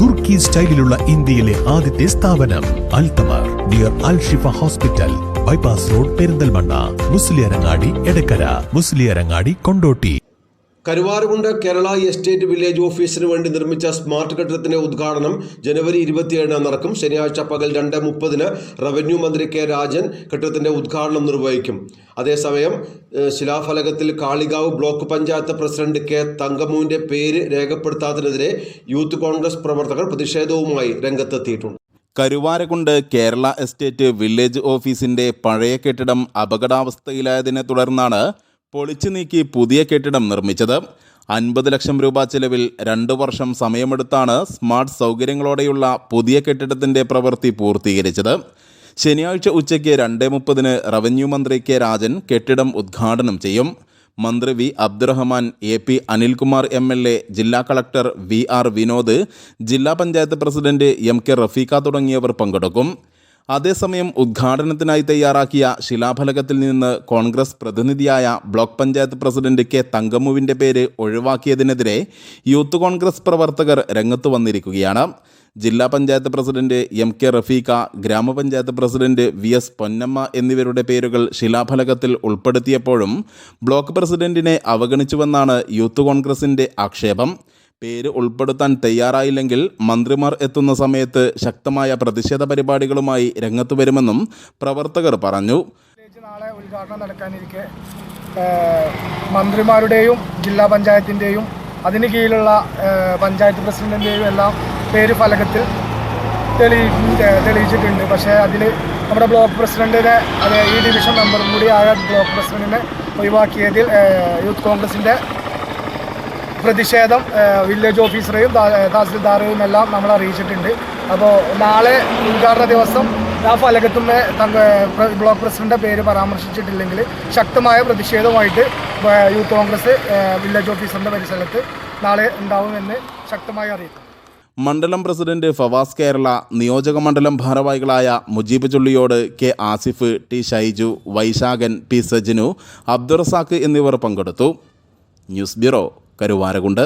തുർക്കി സ്റ്റൈലിലുള്ള ഇന്ത്യയിലെ ആദ്യത്തെ സ്ഥാപനം Althamar near Al Shifa hospital, bypass road, Perinthalmanna, Musliyarangadi, Edakkara, Musliyarangadi, Kondotty. Karuvarakundu Kerala estate village ഓഫീസിന് വേണ്ടി നിർമ്മിച്ച സ്മാർട്ട് കെട്ടിടത്തിന്റെ ഉദ്ഘാടനം ജനുവരി 27 നടക്കും. ശനിയാഴ്ച പകൽ 2:30 റവന്യൂ മന്ത്രി കെ രാജൻ കെട്ടിടത്തിന്റെ ഉദ്ഘാടനം നിർവഹിക്കും. അതേസമയം ശിലാഫലകത്തിൽ Kalikavu block panchayat president K തങ്കമ്മുവിന്റെ പേര് രേഖപ്പെടുത്താത്തതിനെതിരെ യൂത്ത് കോൺഗ്രസ് പ്രവർത്തകർ പ്രതിഷേധവുമായി രംഗത്തെത്തിയിട്ടുണ്ട്. കരുവാരകുണ്ട് കേരള എസ്റ്റേറ്റ് വില്ലേജ് ഓഫീസിന്റെ പഴയ കെട്ടിടം അപകടാവസ്ഥയിലായതിനെ തുടർന്നാണ് പൊളിച്ചു നീക്കി പുതിയ കെട്ടിടം നിർമ്മിച്ചത്. 50 ലക്ഷം രൂപ ചെലവിൽ 2 വർഷം സമയമെടുത്താണ് സ്മാർട്ട് സൗകര്യങ്ങളോടെയുള്ള പുതിയ കെട്ടിടത്തിന്റെ പ്രവൃത്തി പൂർത്തീകരിച്ചത്. ശനിയാഴ്ച ഉച്ചയ്ക്ക് 2:30 റവന്യൂ മന്ത്രി കെ രാജൻ കെട്ടിടം ഉദ്ഘാടനം ചെയ്യും. മന്ത്രി V Abdurahman, AP Anilkumar MLA, ജില്ലാ കളക്ടർ VR വിനോദ്, ജില്ലാ പഞ്ചായത്ത് പ്രസിഡന്റ് MK റഫീഖ തുടങ്ങിയവർ പങ്കെടുക്കും. അതേസമയം ഉദ്ഘാടനത്തിനായി തയ്യാറാക്കിയ ശിലാഫലകത്തിൽ നിന്ന് കോൺഗ്രസ് പ്രതിനിധിയായ ബ്ലോക്ക് പഞ്ചായത്ത് പ്രസിഡന്റ് കെ തങ്കമ്മുവിൻ്റെ പേര് ഒഴിവാക്കിയതിനെതിരെ യൂത്ത് കോൺഗ്രസ് പ്രവർത്തകർ രംഗത്ത് വന്നിരിക്കുകയാണ്. ജില്ലാ പഞ്ചായത്ത് പ്രസിഡന്റ് MK റഫീഖ, ഗ്രാമപഞ്ചായത്ത് പ്രസിഡന്റ് VS പൊന്നമ്മ എന്നിവരുടെ പേരുകൾ ശിലാഫലകത്തിൽ ഉൾപ്പെടുത്തിയപ്പോഴും ബ്ലോക്ക് പ്രസിഡന്റിനെ അവഗണിച്ചുവെന്നാണ് യൂത്ത് കോൺഗ്രസിൻ്റെ ആക്ഷേപം. പേര് ഉൾപ്പെടുത്താൻ തയ്യാറായില്ലെങ്കിൽ മന്ത്രിമാർ എത്തുന്ന സമയത്ത് ശക്തമായ പ്രതിഷേധ പരിപാടികളുമായി രംഗത്ത് വരുമെന്നും പ്രവർത്തകർ പറഞ്ഞു. നാളെ ഉദ്ഘാടനം നടക്കാനിരിക്കെ മന്ത്രിമാരുടെയും ജില്ലാ പഞ്ചായത്തിൻ്റെയും അതിന് കീഴിലുള്ള പഞ്ചായത്ത് പ്രസിഡന്റിൻ്റെയും എല്ലാം പേര് ഫലകത്തിൽ തെളിയിച്ചിട്ടുണ്ട്. പക്ഷേ അതിൽ നമ്മുടെ ബ്ലോക്ക് പ്രസിഡന്റിനെ, ഈ ഡിവിഷൻ മെമ്പറും കൂടി ആയ ബ്ലോക്ക് പ്രസിഡന്റിനെ ഒഴിവാക്കിയതിൽ യൂത്ത് കോൺഗ്രസിൻ്റെ പ്രതിഷേധം വില്ലേജ് ഓഫീസറെയും തഹസിൽദാറെയും എല്ലാം നമ്മൾ അറിയിച്ചിട്ടുണ്ട്. അപ്പോൾ നാളെ ഉദ്ഘാടന ദിവസം ആ ഫലകത്തുമ്മേ ബ്ലോക്ക് പ്രസിഡന്റിൻ്റെ പേര് പരാമർശിച്ചിട്ടില്ലെങ്കിൽ ശക്തമായ പ്രതിഷേധവുമായിട്ട് യൂത്ത് കോൺഗ്രസ് വില്ലേജ് ഓഫീസറിൻ്റെ പരിസരത്ത് നാളെ ഉണ്ടാവുമെന്ന് ശക്തമായി അറിയിക്കും. മണ്ഡലം പ്രസിഡന്റ് ഫവാസ് കേരള, നിയോജക മണ്ഡലം ഭാരവാഹികളായ Mujeeb Chulliyode, K Asif, T Shaiju, Vaisakhan, P Sajinu, Abdurazak എന്നിവർ പങ്കെടുത്തു. News bureau, Karuvarakundu.